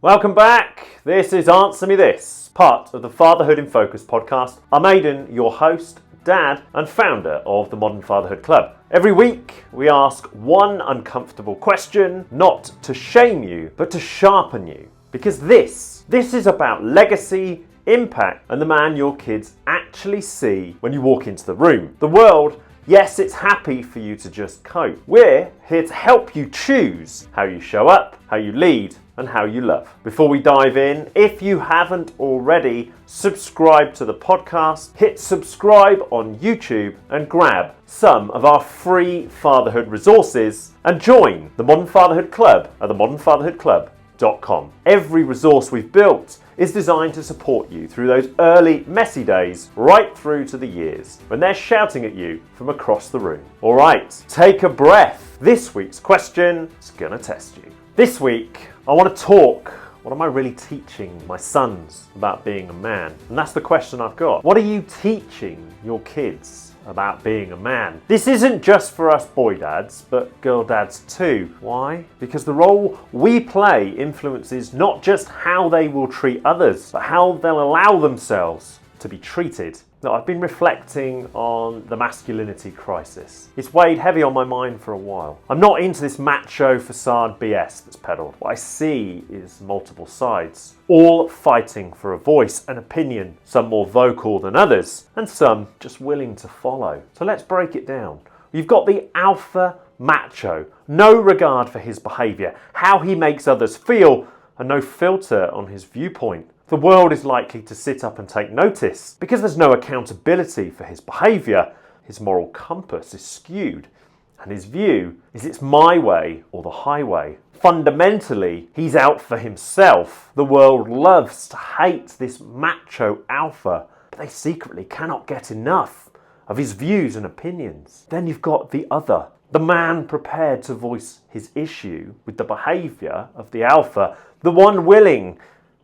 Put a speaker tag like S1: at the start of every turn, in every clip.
S1: Welcome back. This is Answer Me This, part of the Fatherhood in Focus podcast. I'm Aidan, your host, dad, and founder of the Modern Fatherhood Club. Every week, we ask one uncomfortable question, not to shame you, but to sharpen you. Because this is about legacy, impact, and the man your kids actually see when you walk into the room. The world, yes, it's happy for you to just cope. We're here to help you choose how you show up, how you lead, and how you love. Before we dive in, if you haven't already, subscribe to the podcast, hit subscribe on YouTube, and grab some of our free fatherhood resources and join the Modern Fatherhood Club at themodernfatherhoodclub.com. Every resource we've built is designed to support you through those early, messy days right through to the years when they're shouting at you from across the room. All right, take a breath. This week's question is going to test you. This week, I want to talk, what am I really teaching my sons about being a man? And that's the question I've got. What are you teaching your kids about being a man? This isn't just for us boy dads, but girl dads too. Why? Because the role we play influences not just how they will treat others, but how they'll allow themselves to be treated. Now, I've been reflecting on the masculinity crisis. It's weighed heavy on my mind for a while. I'm not into this macho facade BS that's peddled. What I see is multiple sides, all fighting for a voice, an opinion, some more vocal than others, and some just willing to follow. So let's break it down. You've got the alpha macho, no regard for his behaviour, how he makes others feel, and no filter on his viewpoint. The world is likely to sit up and take notice because there's no accountability for his behaviour. His moral compass is skewed, and his view is it's my way or the highway. Fundamentally, he's out for himself. The world loves to hate this macho alpha, but they secretly cannot get enough of his views and opinions. Then you've got the other, the man prepared to voice his issue with the behaviour of the alpha, the one willing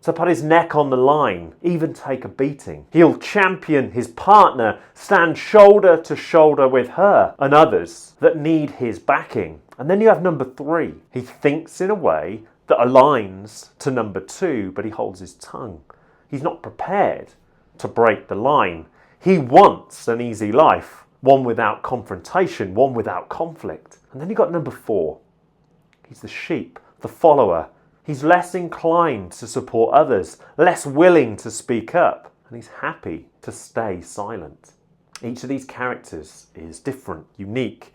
S1: to put his neck on the line, even take a beating. He'll champion his partner, stand shoulder to shoulder with her and others that need his backing. And then you have number 3. He thinks in a way that aligns to number 2, but he holds his tongue. He's not prepared to break the line. He wants an easy life, one without confrontation, one without conflict. And then you've got number 4. He's the sheep, the follower. He's less inclined to support others, less willing to speak up, and he's happy to stay silent. Each of these characters is different, unique,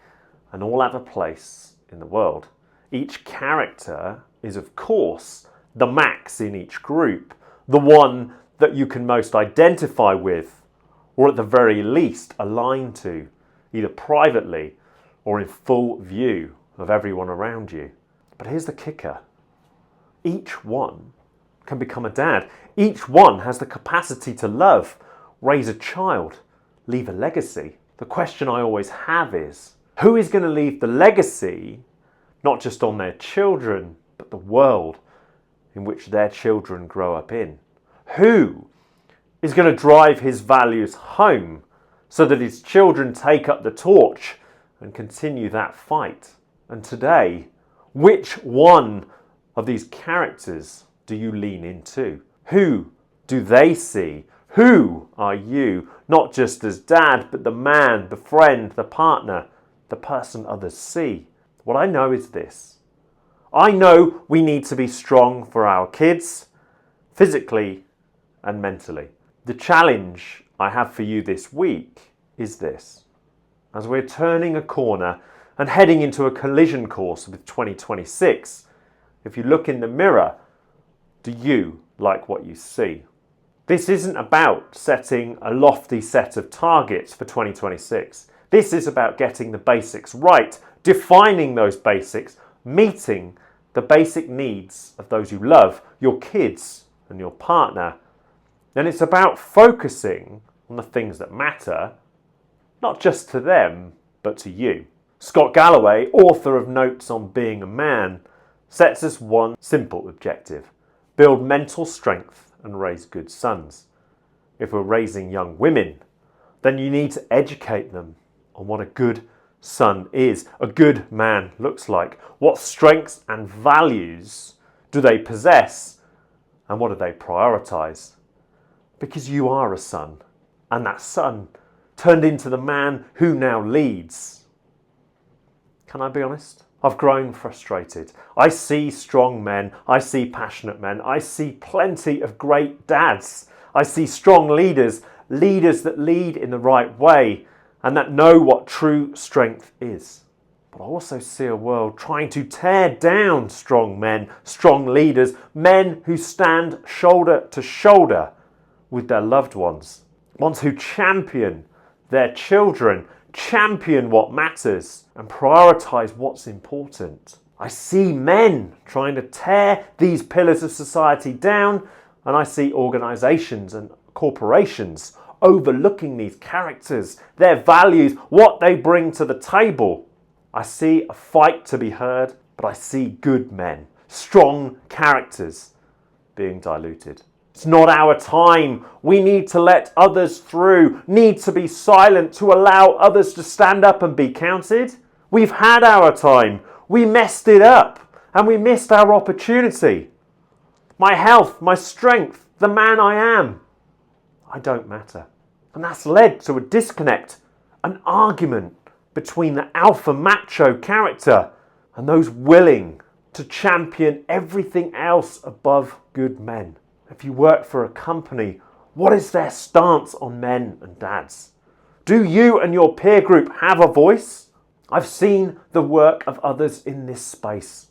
S1: and all have a place in the world. Each character is, of course, the max in each group, the one that you can most identify with, or at the very least align to, either privately or in full view of everyone around you. But here's the kicker. Each one can become a dad. Each one has the capacity to love, raise a child, leave a legacy. The question I always have is, who is going to leave the legacy, not just on their children, but the world in which their children grow up in? Who is going to drive his values home so that his children take up the torch and continue that fight? And today, which one of these characters do you lean into? Who do they see? Who are you? Not just as dad, but the man, the friend, the partner, the person others see. What I know is this. I know we need to be strong for our kids, physically and mentally. The challenge I have for you this week is this. As we're turning a corner and heading into a collision course with 2026, if you look in the mirror, do you like what you see? This isn't about setting a lofty set of targets for 2026. This is about getting the basics right, defining those basics, meeting the basic needs of those you love, your kids and your partner. And it's about focusing on the things that matter, not just to them, but to you. Scott Galloway, author of Notes on Being a Man, sets us one simple objective: build mental strength and raise good sons. If we're raising young women, then you need to educate them on what a good son is, a good man looks like, what strengths and values do they possess, And what do they prioritise? Because you are a son, and that son turned into the man who now leads. Can I be honest? I've grown frustrated. I see strong men, I see passionate men, I see plenty of great dads. I see strong leaders, leaders that lead in the right way and that know what true strength is. But I also see a world trying to tear down strong men, strong leaders, men who stand shoulder to shoulder with their loved ones who champion their children, champion what matters and prioritise what's important. I see men trying to tear these pillars of society down, and I see organisations and corporations overlooking these characters, their values, what they bring to the table. I see a fight to be heard, but I see good men, strong characters being diluted. It's not our time. We need to let others through, need to be silent to allow others to stand up and be counted. We've had our time. We messed it up and we missed our opportunity. My health, my strength, the man I am, I don't matter. And that's led to a disconnect, an argument between the alpha macho character and those willing to champion everything else above good men. If you work for a company, what is their stance on men and dads? Do you and your peer group have a voice? I've seen the work of others in this space,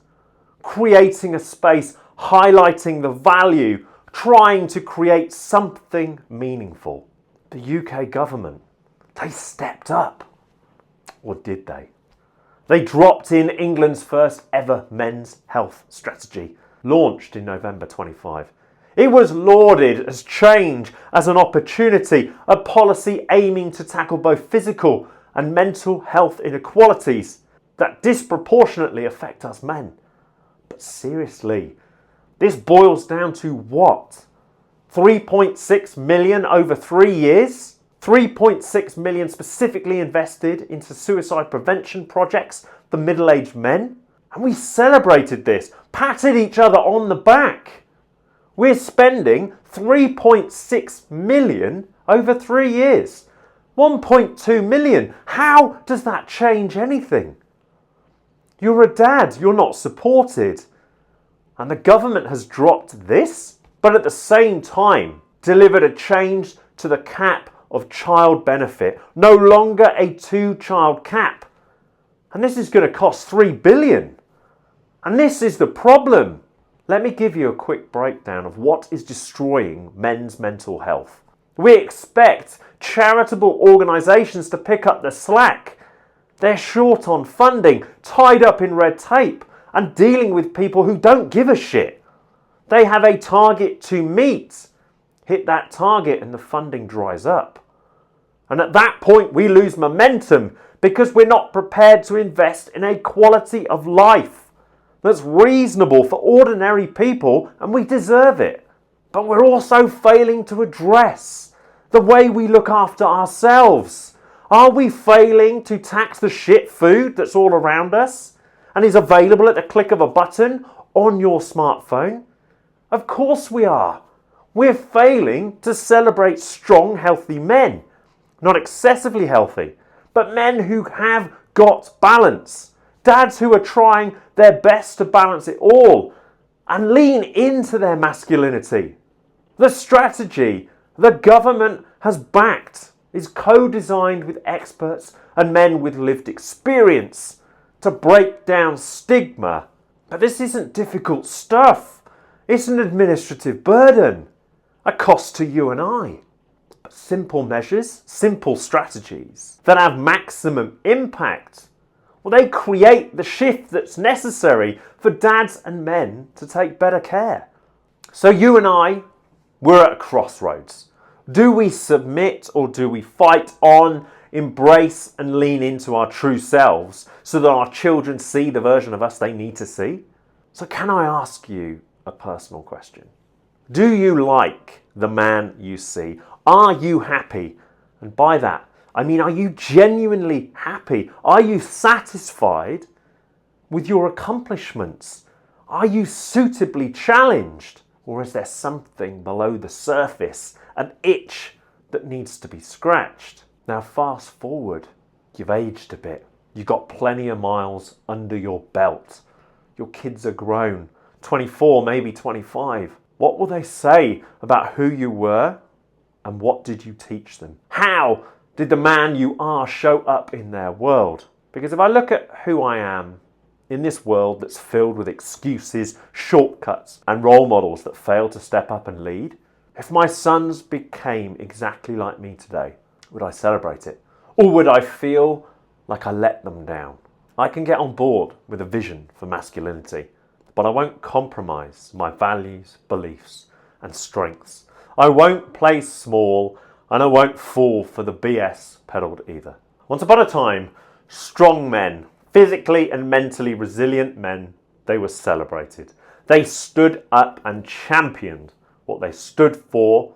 S1: creating a space, highlighting the value, trying to create something meaningful. The UK government, they stepped up. Or did they? They dropped in England's first ever men's health strategy, launched in November 25. It was lauded as change, as an opportunity, a policy aiming to tackle both physical and mental health inequalities that disproportionately affect us men. But seriously, this boils down to what? 3.6 million over 3 years? 3.6 million specifically invested into suicide prevention projects for middle-aged men? And we celebrated this, patted each other on the back. We're spending 3.6 million over 3 years. 1.2 million. How does that change anything? You're a dad, you're not supported. And the government has dropped this, but at the same time delivered a change to the cap of child benefit. No longer a 2-child cap. And this is going to cost 3 billion. And this is the problem. Let me give you a quick breakdown of what is destroying men's mental health. We expect charitable organisations to pick up the slack. They're short on funding, tied up in red tape, and dealing with people who don't give a shit. They have a target to meet. Hit that target and the funding dries up. And at that point we lose momentum because we're not prepared to invest in a quality of life that's reasonable for ordinary people, and we deserve it. But we're also failing to address the way we look after ourselves. Are we failing to tax the shit food that's all around us and is available at the click of a button on your smartphone? Of course we are. We're failing to celebrate strong, healthy men. Not excessively healthy, but men who have got balance. Dads who are trying their best to balance it all and lean into their masculinity. The strategy the government has backed is co-designed with experts and men with lived experience to break down stigma. But this isn't difficult stuff. It's an administrative burden, a cost to you and I. But simple measures, simple strategies that have maximum impact, well, they create the shift that's necessary for dads and men to take better care. So you and I, we're at a crossroads. Do we submit or do we fight on, embrace and lean into our true selves so that our children see the version of us they need to see? So can I ask you a personal question? Do you like the man you see? Are you happy? And by that, I mean, are you genuinely happy? Are you satisfied with your accomplishments? Are you suitably challenged? Or is there something below the surface, an itch that needs to be scratched? Now fast forward, you've aged a bit. You've got plenty of miles under your belt. Your kids are grown, 24, maybe 25. What will they say about who you were and what did you teach them? How did the man you are show up in their world? Because if I look at who I am in this world that's filled with excuses, shortcuts, and role models that fail to step up and lead, if my sons became exactly like me today, would I celebrate it? Or would I feel like I let them down? I can get on board with a vision for masculinity, but I won't compromise my values, beliefs, and strengths. I won't play small, and I won't fall for the BS peddled either. Once upon a time, strong men, physically and mentally resilient men, they were celebrated. They stood up and championed what they stood for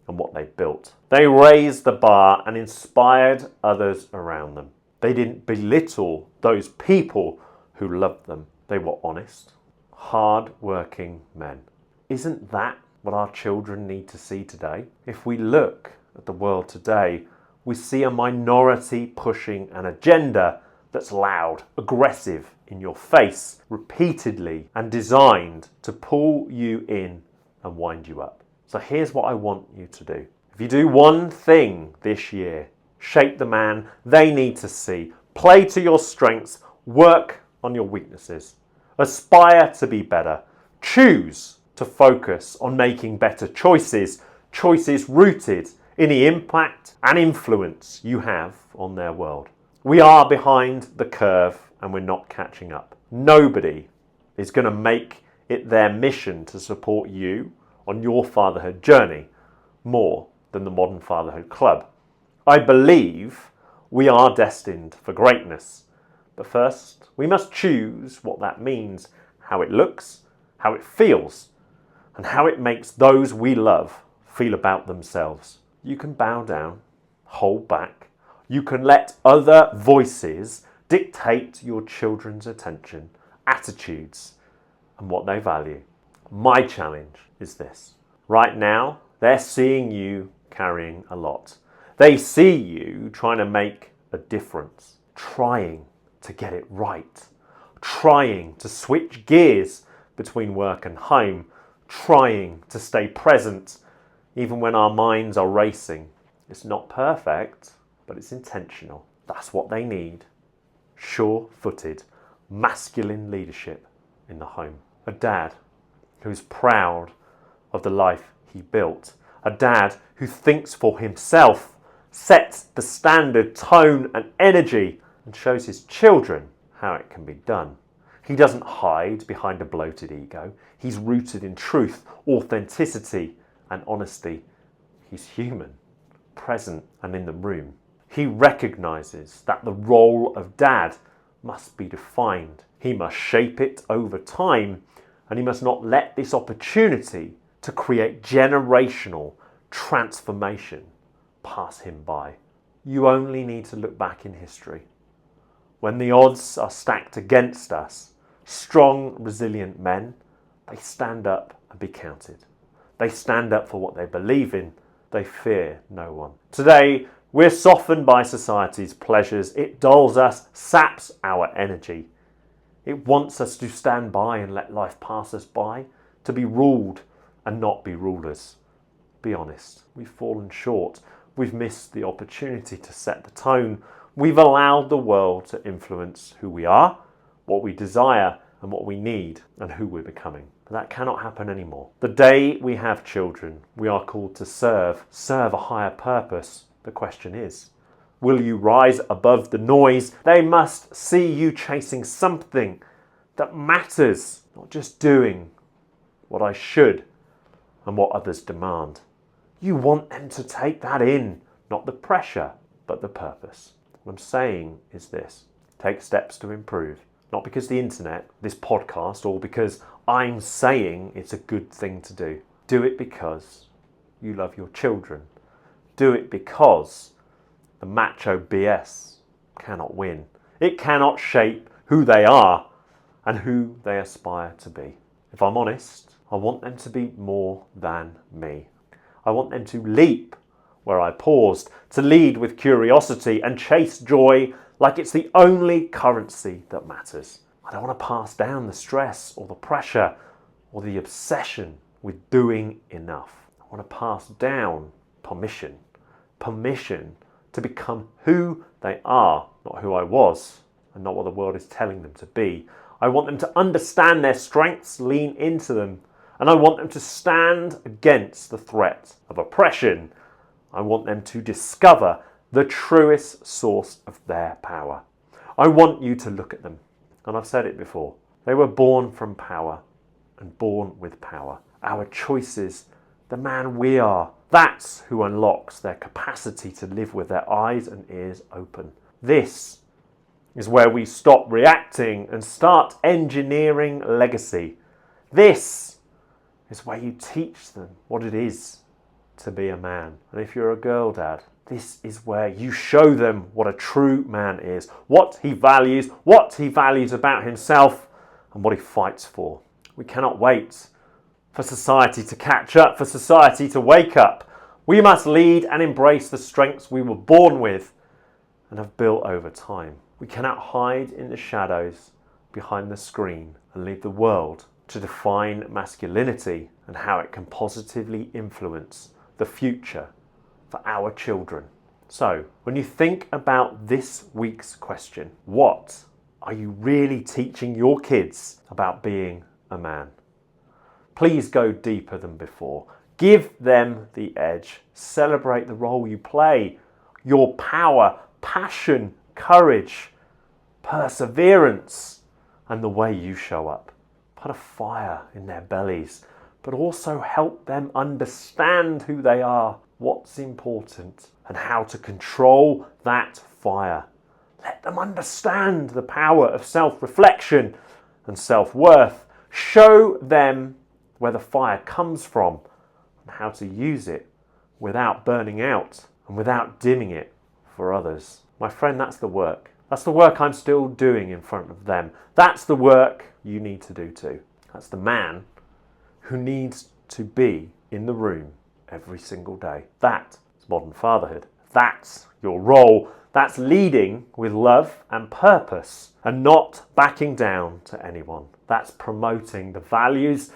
S1: and what they built. They raised the bar and inspired others around them. They didn't belittle those people who loved them. They were honest, hard-working men. Isn't that what our children need to see today? If we look at the world today, we see a minority pushing an agenda that's loud, aggressive, in your face, repeatedly, and designed to pull you in and wind you up. So here's what I want you to do. If you do one thing this year, shape the man they need to see, play to your strengths, work on your weaknesses, aspire to be better, choose to focus on making better choices, choices rooted in the impact and influence you have on their world. We are behind the curve and we're not catching up. Nobody is going to make it their mission to support you on your fatherhood journey more than the Modern Fatherhood Club. I believe we are destined for greatness. But first, we must choose what that means, how it looks, how it feels, and how it makes those we love feel about themselves. You can bow down, hold back. You can let other voices dictate your children's attention, attitudes, and what they value. My challenge is this. Right now, they're seeing you carrying a lot. They see you trying to make a difference, trying to get it right, trying to switch gears between work and home, trying to stay present even when our minds are racing. It's not perfect, but it's intentional. That's what they need. Sure-footed, masculine leadership in the home. A dad who's proud of the life he built. A dad who thinks for himself, sets the standard tone and energy, and shows his children how it can be done. He doesn't hide behind a bloated ego. He's rooted in truth, authenticity, and honesty. He's human, present and in the room. He recognizes that the role of dad must be defined. He must shape it over time, and he must not let this opportunity to create generational transformation pass him by. You only need to look back in history. When the odds are stacked against us, strong, resilient men, they stand up and be counted. They stand up for what they believe in. They fear no one. Today, we're softened by society's pleasures. It dulls us, saps our energy. It wants us to stand by and let life pass us by, to be ruled and not be rulers. Be honest, we've fallen short. We've missed the opportunity to set the tone. We've allowed the world to influence who we are, what we desire, and what we need, and who we're becoming. But that cannot happen anymore. The day we have children, we are called to serve a higher purpose. The question is, will you rise above the noise? They must see you chasing something that matters, not just doing what I should and what others demand. You want them to take that in, not the pressure, but the purpose. What I'm saying is this: take steps to improve. Not because the internet, this podcast, or because I'm saying it's a good thing to do. Do it because you love your children. Do it because the macho BS cannot win. It cannot shape who they are and who they aspire to be. If I'm honest, I want them to be more than me. I want them to leap where I paused, to lead with curiosity and chase joy like it's the only currency that matters. I don't want to pass down the stress or the pressure or the obsession with doing enough. I want to pass down permission to become who they are, not who I was, and not what the world is telling them to be. I want them to understand their strengths, lean into them, and I want them to stand against the threat of oppression. I want them to discover the truest source of their power. I want you to look at them, and I've said it before. They were born from power and born with power. Our choices, the man we are, that's who unlocks their capacity to live with their eyes and ears open. This is where we stop reacting and start engineering legacy. This is where you teach them what it is to be a man. And if you're a girl, Dad, this is where you show them what a true man is, what he values about himself, and what he fights for. We cannot wait for society to catch up, for society to wake up. We must lead and embrace the strengths we were born with and have built over time. We cannot hide in the shadows behind the screen and leave the world to define masculinity and how it can positively influence the future for our children. So, when you think about this week's question, what are you really teaching your kids about being a man? Please go deeper than before. Give them the edge. Celebrate the role you play, your power, passion, courage, perseverance, and the way you show up. Put a fire in their bellies, but also help them understand who they are, what's important, and how to control that fire. Let them understand the power of self-reflection and self-worth. Show them where the fire comes from and how to use it without burning out and without dimming it for others. My friend, that's the work. That's the work I'm still doing in front of them. That's the work you need to do too. That's the man who needs to be in the room every single day. That is modern fatherhood. That's your role. That's leading with love and purpose and not backing down to anyone. That's promoting the values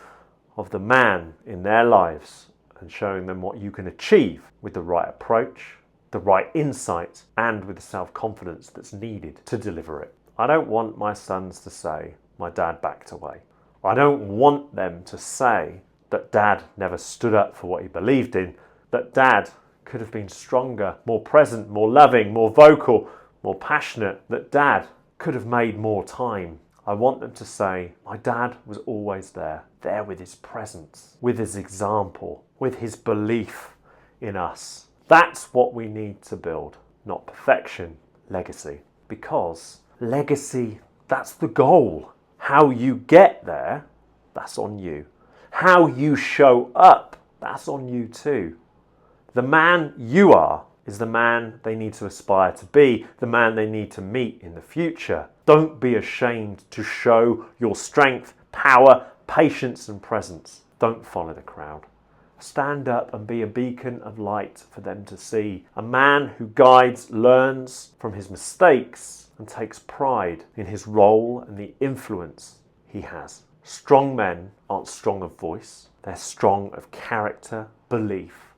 S1: of the man in their lives and showing them what you can achieve with the right approach, the right insight, and with the self-confidence that's needed to deliver it. I don't want my sons to say, my dad backed away. I don't want them to say that dad never stood up for what he believed in, that dad could have been stronger, more present, more loving, more vocal, more passionate, that dad could have made more time. I want them to say, my dad was always there with his presence, with his example, with his belief in us. That's what we need to build, not perfection, legacy. Because legacy, that's the goal. How you get there, that's on you. How you show up, that's on you too. The man you are is the man they need to aspire to be, the man they need to meet in the future. Don't be ashamed to show your strength, power, patience and presence. Don't follow the crowd. Stand up and be a beacon of light for them to see. A man who guides, learns from his mistakes and takes pride in his role and the influence he has. Strong men aren't strong of voice. They're strong of character, belief,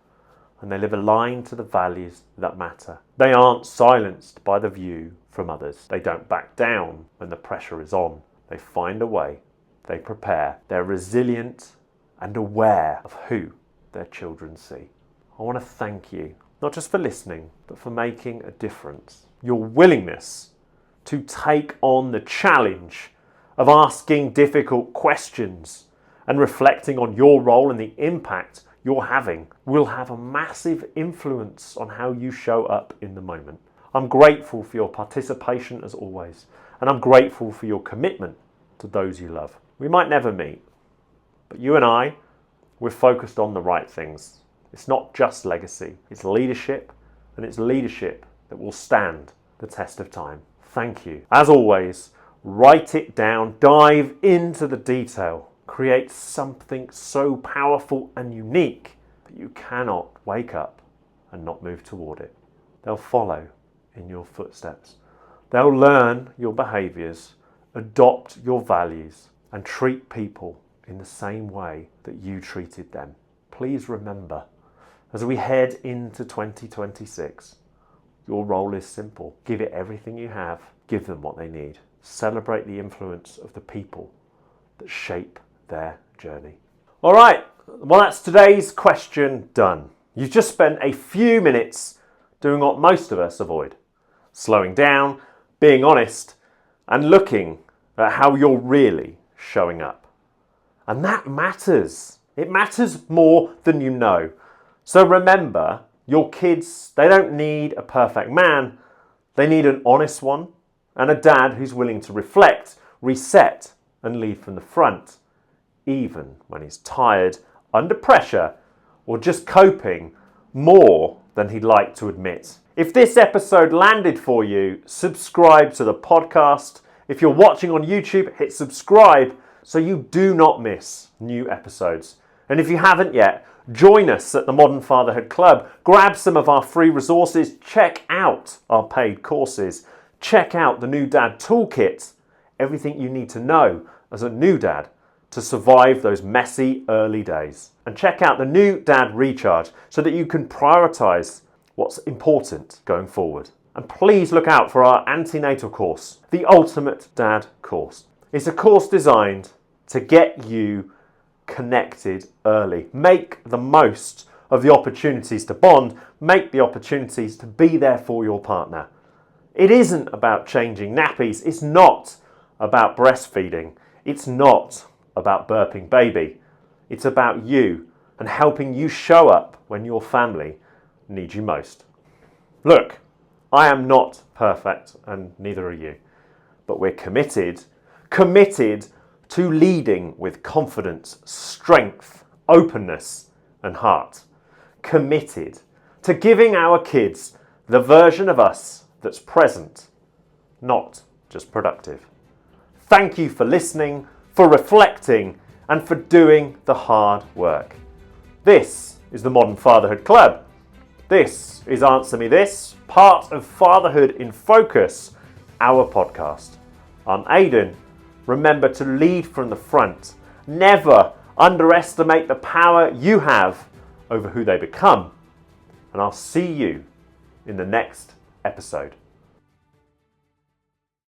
S1: and they live aligned to the values that matter. They aren't silenced by the view from others. They don't back down when the pressure is on. They find a way. They prepare. They're resilient and aware of who their children see. I want to thank you, not just for listening, but for making a difference. Your willingness to take on the challenge of asking difficult questions and reflecting on your role and the impact you're having will have a massive influence on how you show up in the moment. I'm grateful for your participation as always, and I'm grateful for your commitment to those you love. We might never meet, but you and I, we're focused on the right things. It's not just legacy, it's leadership, and it's leadership that will stand the test of time. Thank you. As always, write it down, dive into the detail, creates something so powerful and unique that you cannot wake up and not move toward it. They'll follow in your footsteps. They'll learn your behaviours, adopt your values, and treat people in the same way that you treated them. Please remember, as we head into 2026, your role is simple. Give it everything you have. Give them what they need. Celebrate the influence of the people that shape their journey. All right, well, that's today's question done. You've just spent a few minutes doing what most of us avoid. Slowing down, being honest, and looking at how you're really showing up. And that matters. It matters more than you know. So remember, your kids, they don't need a perfect man. They need an honest one and a dad who's willing to reflect, reset, and lead from the front, even when he's tired, under pressure, or just coping more than he'd like to admit. If this episode landed for you, subscribe to the podcast. If you're watching on YouTube, hit subscribe so you do not miss new episodes. And if you haven't yet, join us at the Modern Fatherhood Club. Grab some of our free resources. Check out our paid courses. Check out the New Dad Toolkit. Everything you need to know as a new dad to survive those messy early days. And check out the New Dad Recharge so that you can prioritise what's important going forward. And please look out for our antenatal course, the Ultimate Dad Course. It's a course designed to get you connected early. Make the most of the opportunities to bond. Make the opportunities to be there for your partner. It isn't about changing nappies. It's not about breastfeeding. It's not about burping baby. It's about you and helping you show up when your family needs you most. Look, I am not perfect and neither are you, but we're committed to leading with confidence, strength, openness, and heart. Committed to giving our kids the version of us that's present, not just productive. Thank you for listening, for reflecting, and for doing the hard work. This is the Modern Fatherhood Club. This is Answer Me This, part of Fatherhood in Focus, our podcast. I'm Aidan. Remember to lead from the front. Never underestimate the power you have over who they become. And I'll see you in the next episode.